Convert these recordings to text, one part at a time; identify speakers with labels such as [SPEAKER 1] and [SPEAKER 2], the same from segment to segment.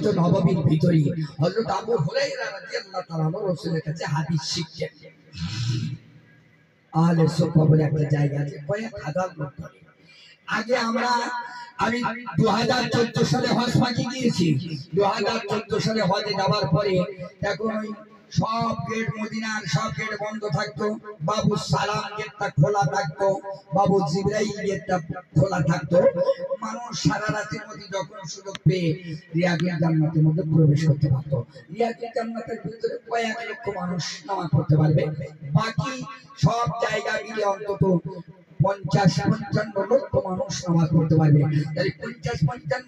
[SPEAKER 1] মসজিদ নববীর ভিতরে হযরত আবু হুরায়রা রাদিয়াল্লাহু তাআলা রাসূলের কাছে হাদিস শিখতেন। আহলে সুফা বলে একটা জায়গা আছে, কয়েক হাজার লোক ধরে। আগে আমি 2014 সালে হজ পাখি গিয়েছি। 2014 সালে হজে যাওয়ার পরে এখন ওই সব গেট, মদিনার সব গেট বন্ধ থাকতো, বাবু সালাম গেটটা খোলা থাকতো, বাবু জিবরাইল গেটটা খোলা থাকতো। মানুষ সারা রাতের মধ্যে যখন সুযোগ পেয়ে রিয়াজুল জান্নাতের মধ্যে প্রবেশ করতে পারতো। রিয়াজুল জান্নাতের ভিতরে কয়েক লক্ষ মানুষ নামাজ পড়তে পারবে, বাকি সব জায়গা মিলে অন্তত 50-55 লক্ষ মানুষ নামাজ পড়তে পারবে। তাই 50-55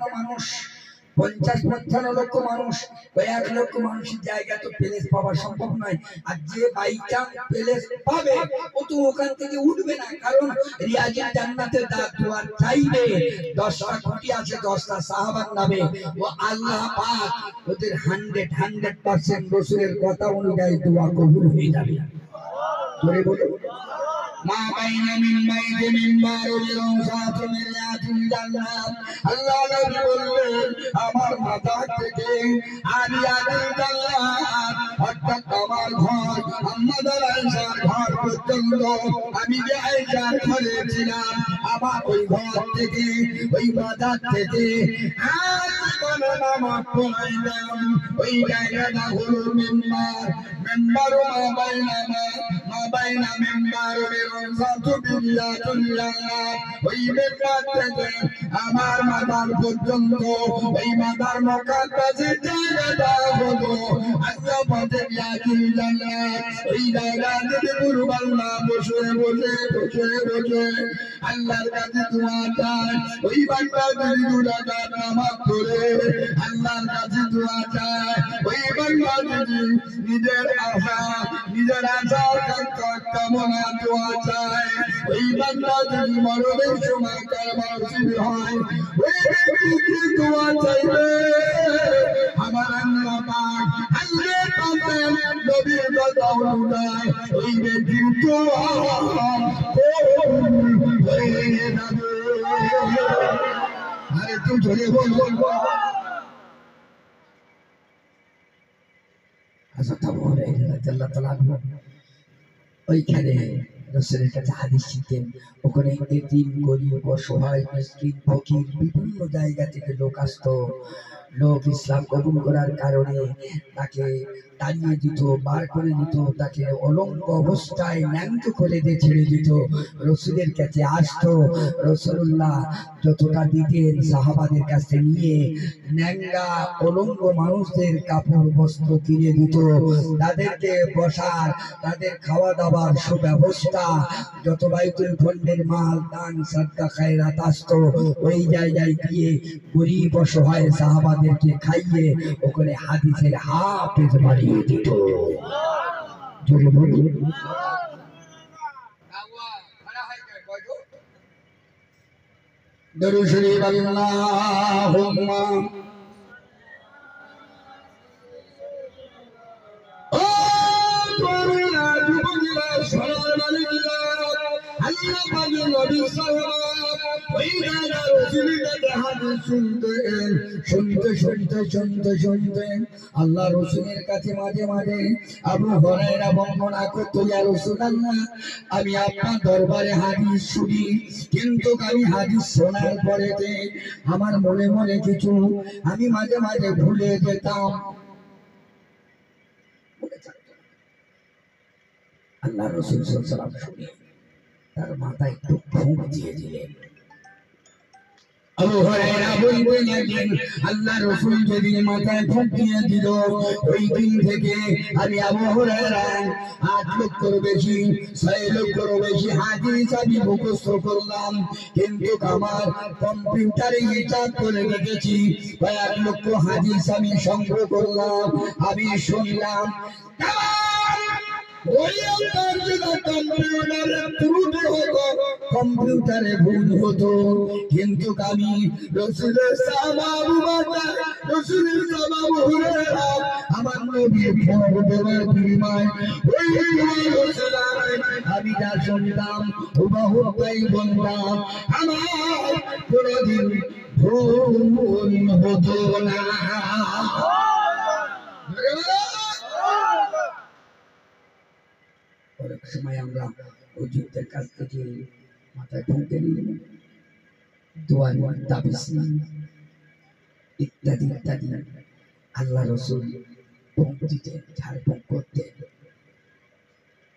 [SPEAKER 1] লক্ষ মানুষ, 1 লক্ষ মানুষের জায়গা তো প্লেস পাওয়া সম্ভব নয়। আর যে বাইচান্স প্লেস পাবে ও তো ওখান থেকে উঠবে না, কারণ রিয়াজুল জান্নাতের দোয়া চাইবে 10টা কোটি আছে, 10টা সাহাবার নামে, ও আল্লাহ পাক ওদের 100% রাসূলের কথা অনুযায়ী দোয়া কবুল হয়ে যাবে। জোরে বলুন, মা বাইনা মিন বাইতি মিনবার বিরওসাত মিরাতুল জান্নাত। আল্লাহ নবী বললেন আমার মাথা থেকে আরিয়াতুল জান্নাত অর্থাৎ আমার ঘর, আমাদের আয়েশার ঘর পর্যন্ত আমি যে আয়েশার ঘরে ছিলাম, আমার ওই ঘর থেকে ওই বাজার থেকে আর কোন নামাজ পড়াইলাম ওই জায়গাটা হলো মিনবার। মিনবার মা বাইনা মিনবার ওই মিনবার থেকে আমার মাথার পর্যন্ত ওই মাথার মুকাদ্দাসের জায়গাটা হলো আল্লাহ পাকের রিয়াজুল জান্নাত। ওই জায়গা থেকে কুরবানরা বসে আল্লাহর কাছে দোয়া চায়। ওই বান্দা যদি 2 রাকাত নামাজ পড়ে আল্লাহর কাছে দোয়া চায়, ওই বান্দা যদি নিজের আশা কামনা দোয়া চায়, ওই বান্দা যদি মরণের সময় কালেমা নসিব হয়, ওই ব্যক্তি দোয়া চাইবে আমার আল্লাহ পাক নবীর কথা অনুযায়ী ওই ব্যক্তির দোয়া কবুল হয়ে যাবে। আরে একটু জোরে বল। ওইখানে রাসূলের কাছে হাদিস শিখতেন। ওখানে এতিম, গরিব, অসহায়, মিসকিন, ফকির বিভিন্ন জায়গা থেকে লোক আসতো। লোক ইসলাম কবুল করার কারণে তাকে তাড়িয়ে দিত, বার করে দিত, তাকে অলঙ্গ অবস্থায় ন্যাংট করে দিয়ে ছেড়ে দিত। রাসূলের কাছে আসতো, রাসূলুল্লাহ যতটা দিতেন সাহাবাদের কাছে নিয়ে ন্যাংরা অলঙ্গ মানুষদের কাপড় বস্ত্র কিনে দিত, তাদেরকে বসার, তাদের খাওয়া দাওয়ার সুব্যবস্থা, যত বাইতুল খন্ডের মাল দান সাদকা খায়রাত আসতো ওই জায়গায় গিয়ে গরিব অসহায় সাহাবাদেরকে খাইয়ে ওখানে হাদিসের হাফেজ বানিয়ে দিত। দরুদ শরীফ আল্লাহুম্মা আল্লাহ পাকের নবী সাল্লাল্লাহু আলাইহি শুনতে আল্লাহ রাসূলের কাছে মাঝে মাঝে আবু হুরায়রা বর্ণনা করতো, ইয়া রাসূলুল্লাহ আমি আপনার দরবারে হাদিস শুনি, কিন্তু আমি হাদিস শোনার পরেতে আমার মনে মনে কিছু আমি মাঝে মাঝে ভুলে যেতাম। আল্লাহ রাসূল সাল্লাল্লাহু আলাইহি ওয়াসাল্লাম শুনে তার মাথায় একটু ফুঁক দিয়ে দিলেন। আবু হুরায়রা বললেন একদিন আল্লাহ রাসূল যেদিন মাথায় ফুঁক দিয়ে দিল, ওই দিন থেকে আমি আবু হুরায়রা 8 লক্ষের বেশি 6 লক্ষের বেশি হাদিস আমি মুখস্থ করলাম, কিন্তু আমার কম্পিউটারে হিসাব করে রেখেছি 1 লক্ষ হাদিস আমি সংগ্রহ করলাম, আমি শুনলাম। কম্পিউটারে ভুল হতো, কিন্তু আমি রাসূলের সাহাবা আবু বকর, রাসূলের সাহাবা আবু হুরায়রা আমার নবীর ফোন দেওয়ার বিনিময় ওই তোমার ওসিলায় আমি যা শুনতাম হুবহু তাই বললাম, আমার কোনদিন ভুল হতো না। অনেক সময় আমরা হুজুরদের কাছ থেকে মাথায় ঢুকে নিই, দোয়া নিই, তাবিজ নিই, ইত্যাদি ইত্যাদি। আল্লাহ রসুল ভোগ দিতেন, ঝাড়ফুঁক করতেন,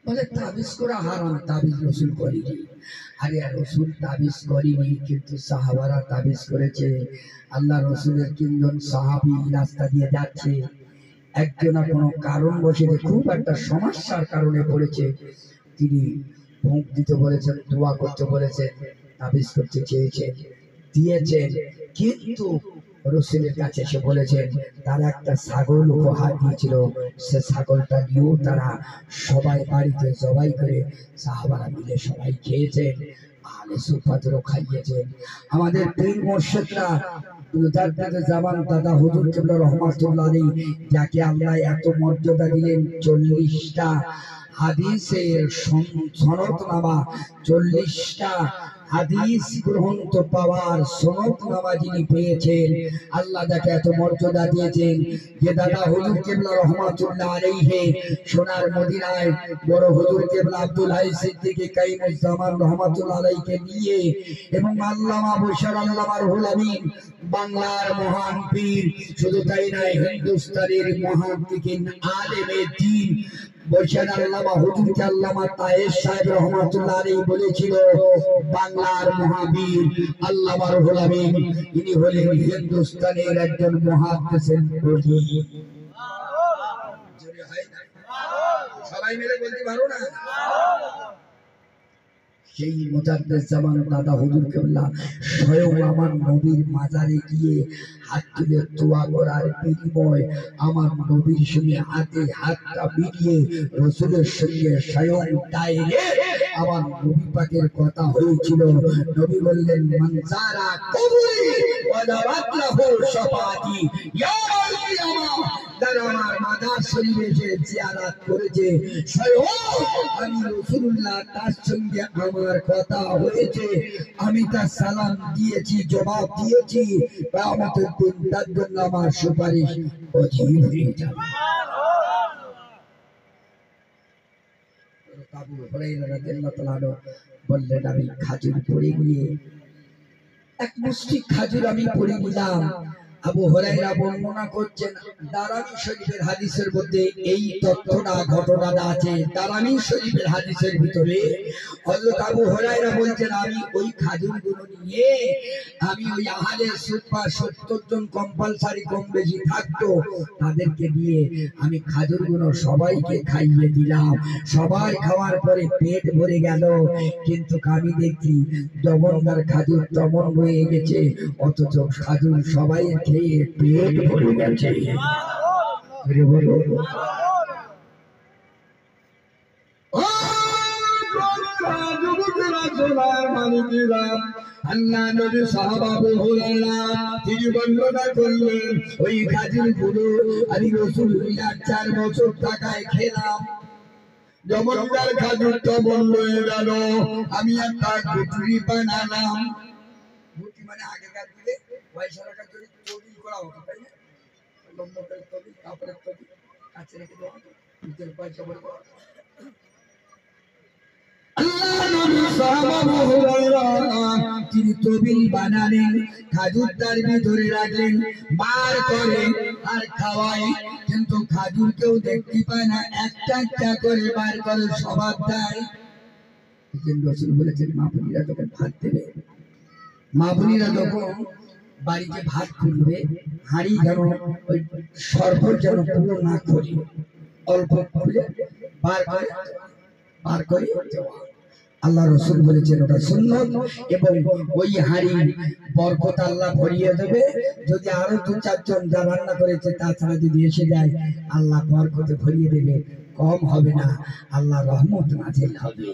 [SPEAKER 1] বলে তাবিজ করা হারাম, তাবিজ রসুল করেনি। আরে রসুল তাবিজ করেনি, কিন্তু সাহাবারা তাবিজ করেছে। আল্লাহ রসুলের 3 জন সাহাবী রাস্তা দিয়ে যাচ্ছে, একজনা কোনো কারণ বসে খুব একটা সমস্যার কারণে পড়েছে, তিনি ভোগ দিতে বলেছেন, দোয়া করতে বলেছেন, তাবিজ করতে চেয়েছেন, দিয়েছেন। কিন্তু রসুলের কাছে এসে বলেছেন তারা একটা ছাগল উপহার দিয়েছিল, সে ছাগলটা নিয়েও তারা সবাই বাড়িতে জবাই করে সাহাবারা মিলে সবাই খেয়েছেন, আহলে সুফাতও খাইয়েছেন। আমাদের পীর মুর্শিদরা জামান দাদা হুজুর কিবলা রহমাতুল্লাহ আলাইহি, যাকে আল্লাহ এত মর্যাদা দিলেন, 40টা হাদিসের সনদনামা, 40টা হাদিস গ্রন্থ পাওয়ার সনদনামা যিনি পেয়েছেন, আল্লাহ যাকে এত মর্যাদা দিয়েছেন, যে দাদা হুজুর কিবলা রহমাতুল্লাহ আলাইহি সোনার মদিনায় বড় হুজুর কিবলা আব্দুল হাই সিদ্দিকী কাইমুজ্জামান রহমাতুল্লাহ আলাইহিকে নিয়ে, এবং আল্লামা বশর আল্লামা রুহুল আমিন বাংলার মহান পীর, শুধু তাই নয় হিন্দুস্তানের মহাদ্দিকিন আলেমে দ্বীন বশর আল্লামা হুজুরকে আল্লামা তাহের সাহেব রহমাতুল্লাহ আলাইহি বলেছিল বাংলার মহাবীর আল্লামা রুহুল আমিন, ইনি হলেন হিন্দুস্তানের একজন মুহাদ্দিসের বলি। সবাই মিলে বলতে পারো না? সেই মুজাদ্দিদ জামান দাদা হুজুর কিবলা স্বয়ং আমার নবীর মাজারে গিয়ে হাত তুলে দোয়া করার বিনিময় আমার নবীর সঙ্গে হাতে হাতটা মিলিয়ে রসুলের সঙ্গে স্বয়ং ডাইরেক্ট আমার নবী পাকের কথা হয়েছিল। নবী বললেন, মান যারা কবরি ওয়া দাওয়াতলাহু শাফাআতি, ইয়া আল্লাহ, যারা আমার মাজার শরীফে এসে জিয়ারত করেছে, স্বয়ং আমি রাসূলুল্লাহ তার সঙ্গে আমার কথা হয়েছে, আমি তার সালাম দিয়েছি, জবাব দিয়েছি, কিয়ামতের দিন তার জন্য আমার সুপারিশ ওয়াজিব হয়ে যাবে। আবু হুরায়রা রাদিয়াল্লাহু তাআলা বললেন, আমি খাজুর পড়ে গিয়ে এক মুষ্টি খাজুর আমি পড়ে নিলাম। আবু হুরায়রা বর্ণনা করছেন, দারামি শরীফের হাদিসের মধ্যে এই তথ্যটা, ঘটনাটা আছে। দারামি শরীফের হাদিসের ভিতরে হযরত আবু হুরায়রা বলছেন, আমি ওই খাজুরগুলো নিয়ে আমি ওই আহলে সুফা 70 জন কম্পালসারি কম বেশি থাকতো, তাদেরকে দিয়ে আমি খাজুরগুলো সবাইকে খাইয়ে দিলাম। সবাই খাওয়ার পরে পেট ভরে গেল, কিন্তু আমি দেখি দমনকার খাজুর দমন হয়ে গেছে, অথচ খাজুর সবাই খেয়ে পেট ভরে গেছে। আল্লাহ নবী সাহাবা আবু হুরায়রা তিনি বর্ণনা করলেন, ওই খাজুরগুলো আমি রাসূলুল্লাহ 4 বছর টাকায় খেলাম। জমনকার খাজুরটা বন্ধ হয়ে গেল, আমি একটা গুটরি বানালাম। গুটি মানে আগেকার দিনে পয়সা রাখার জন্য তবিল করা হতো, তাই না? লম্বটের তবিল, কাপড়ের তবিল, কাছে রেখে দেওয়া হতো, নিজের পয়সা বলে দেওয়া হতো। আল্লাহ নবী সাহাবা আবু হুরায়রা তিনি তবিল বানালেন, খাজুর তার ভিতরে রাখলেন, বার করে আর খাওয়ায়, কিন্তু খাজুর কেউ দেখতে পায় না, একটা একটা করে বার করে সবার দেয়। রাসূল বলেছেন, মা বোনেরা যখন ভাত দেবে, মা বোনেরা যখন বাড়িতে ভাত খুলবে, হাঁড়ি যেন ওই সরবর যেন পুরো না করি, অল্প খুলে বার করে দেওয়া। আল্লাহ রাসূল বলেছেন ওটা সুন্নাত, এবং ওই হাঁড়ি বরকত আল্লাহ ভরিয়ে দেবে। যদি আরো 2-4 জন যা রান্না করেছে তাছাড়া যদি এসে যায়, আল্লাহ বরকতে ভরিয়ে দেবে, কম হবে না, আল্লাহ রহমত নাজিল হবে।